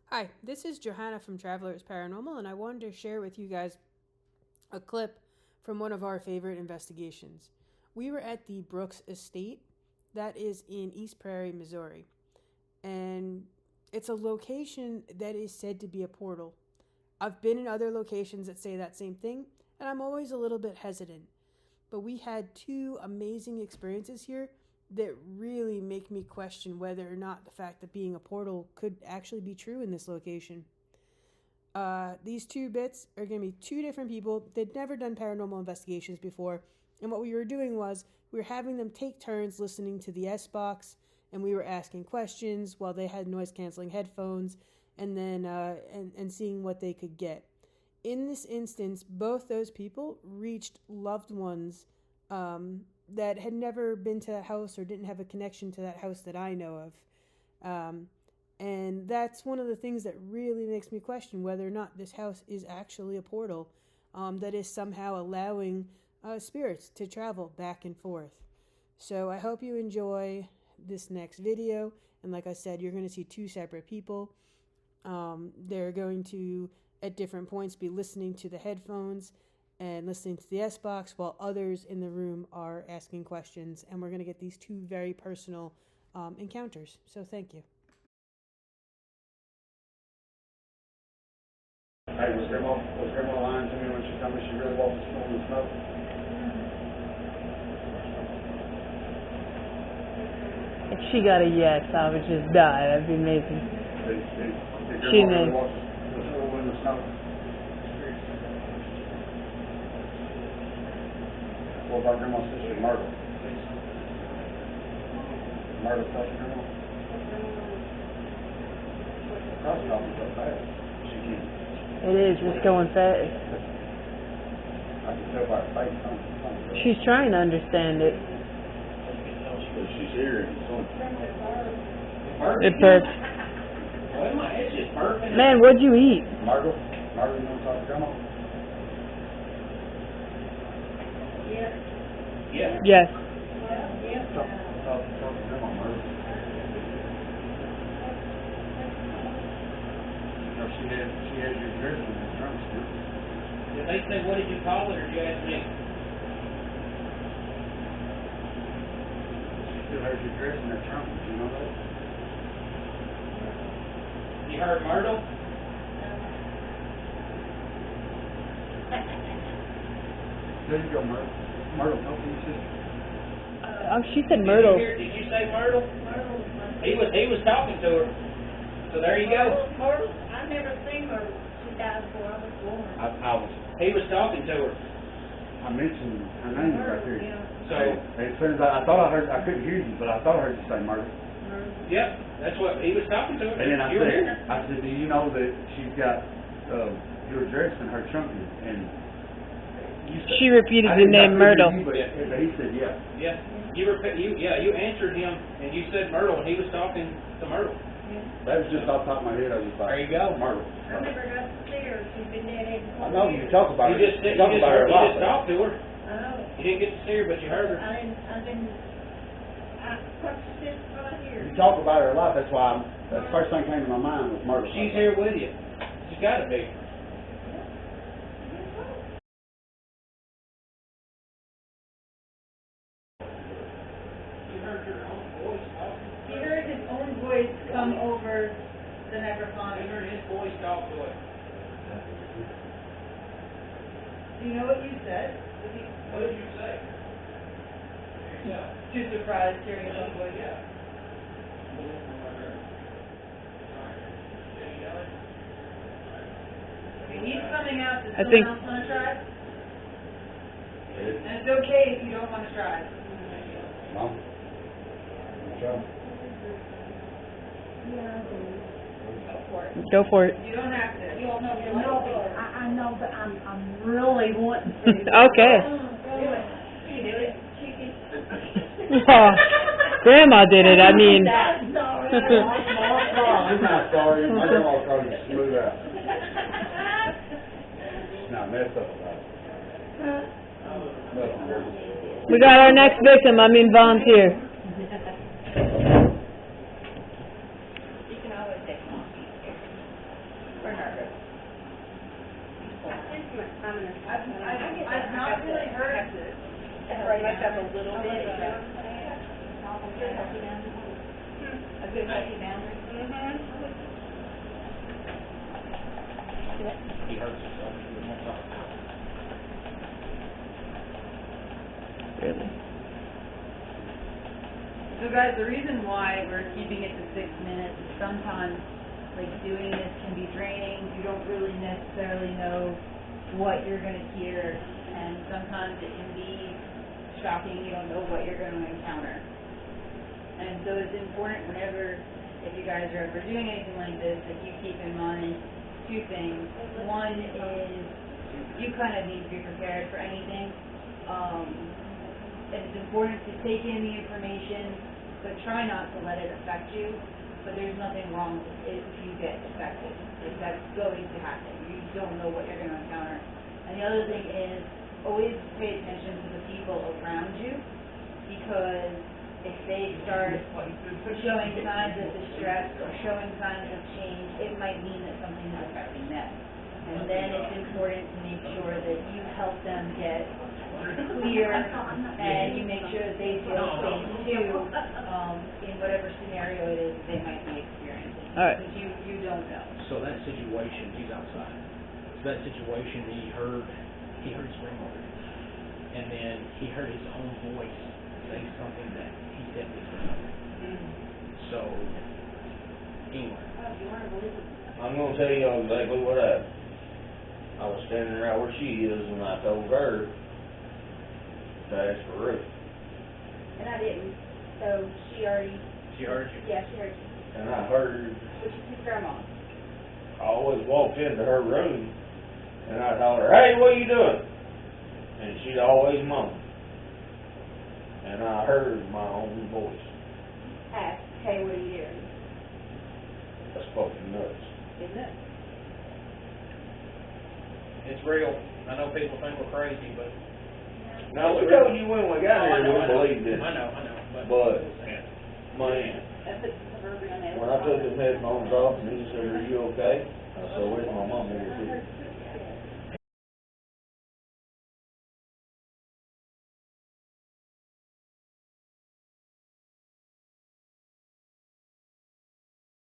Hi, this is Johanna from Travelers Paranormal, and I wanted to share with you guys a clip from one of our favorite investigations. We were at the Brooks Estate, that is in East Prarie, Missouri, and it's a location that is said to be a portal. I've been in other locations that say that same thing, and I'm always a little bit hesitant. But we had two amazing experiences here that really make me question whether or not the fact that being a portal could actually be true in this location. These two bits are going to be two different people. They'd never done paranormal investigations before, and what we were doing was we were having them take turns listening to the S-Box, and we were asking questions while they had noise-canceling headphones, and then and seeing what they could get. In this instance, both those people reached loved ones that had never been to that house or didn't have a connection to that house that I know of. And that's one of the things that really makes me question whether or not this house is actually a portal that is somehow allowing spirits to travel back and forth. So I hope you enjoy this next video. And like I said, you're going to see two separate people. They're going to, at different points, be listening to the headphones and listening to the S-Box while others in the room are asking questions. And we're going to get these two very personal encounters. So thank you. Hey, was Grandma lying to me when she told me she really walked the storm and smoke? If she got a yes, I would just die. That'd be amazing. Did She Grandma may. really walk the storm in the snow? What about Grandma's sister, Myrtle? Myrtle touched Grandma? That's probably so bad. She can't. It is. It's going fast. I can tell by her face something. She's trying to understand it. She's here and It burps. Man, what'd you eat? Myrtle, you want to talk to Grandma? Yes. Talk to Grandma, Myrtle. You know, she has your address in that trunk still. Did they say, what did you call it, or did you ask me? She still has your address in that trunk, did you know that? You heard Myrtle? There you go, Myrtle. Myrtle, talk to your sister. Oh, she said Myrtle. Did you say Myrtle? He was talking to her. So there you go. Myrtle, I never seen Myrtle. She died before I was born. He was talking to her. I mentioned her name right there. Yeah. So, As soon as I thought I heard, I couldn't hear you, but I thought I heard you say Myrtle. yep, that's what he was talking to her. And then I You were here. said, do you know that she's got your address in her trunk? And you said, She repeated I the didn't name hear Myrtle. you, but he said, yeah. Yeah. You answered him, and you said Myrtle, and he was talking to Myrtle. That was just off the top of my head. I was like, There you go. Myrtle. I never got to see her. She's been dead 84 I know you talk about You her. just You talk about her a lot. talked to her. I know. You didn't get to see her, but you heard her. What's this right here? You talk about her a lot. That's why the first thing came to my mind was Myrtle. She's here with you. She's got to be. You heard your own voice talking. He heard his own voice come over the microphone. You heard his voice talk to her. Do you know what you said? What did you say? Yeah. Too surprised hearing his own voice. Yeah. Okay, he's coming out. Does I someone think- else want to try? And it's okay if you don't want to try. Mom? Joe? Go for it. You don't have to. You don't know your No, I know, but I'm really wanting to. Okay. Do it. You do it. Oh, Grandma did it. I mean. I'm not sorry. My grandma called you smooth out. Not messed up about it. Nothing. We got our next victim. Volunteer. You can always take I've not really heard this. Much up a little bit. A good healthy boundary. He hurts himself. Really? So guys, the reason why we're keeping it to 6 minutes is sometimes, like, doing this can be draining. You don't really necessarily know what you're going to hear, and sometimes it can be shocking. You don't know what you're going to encounter. And so it's important whenever, if you guys are ever doing anything like this, that you keep in mind two things. One is you kind of need to be prepared for anything. And it's important to take in the information, but try not to let it affect you. But there's nothing wrong if you get affected. Like, that's going to happen. You don't know what you're going to encounter. And the other thing is, always pay attention to the people around you, because if they start showing signs of distress or showing signs of change, it might mean that something is affecting them. And then it's important to make sure that you help them get clear, and you make sure that they feel safe too, in whatever scenario it is that they might be experiencing. All right. Because you don't know. So that situation, he's outside. So that situation, he heard his grandmother, and then he heard his own voice say something that he said to his grandmother. So, anyway. I'm going to tell you exactly what happened. I was standing right where she is, and I told her to ask for Ruth. And I didn't, so she already. She heard you? Yeah, she heard you. And I heard, Which is his grandma. I always walked into her room, and I told her, hey, what are you doing? And she'd always moan. And I heard my own voice. Ask, hey, what are you doing? That's fucking nuts. Isn't it? It's real. I know people think we're crazy, but... Now, we told you when we got here, we believed it. I know. But, man, That's it, suburban. when I took them headphones off, and he said, are you okay? I said, where's my mom here too?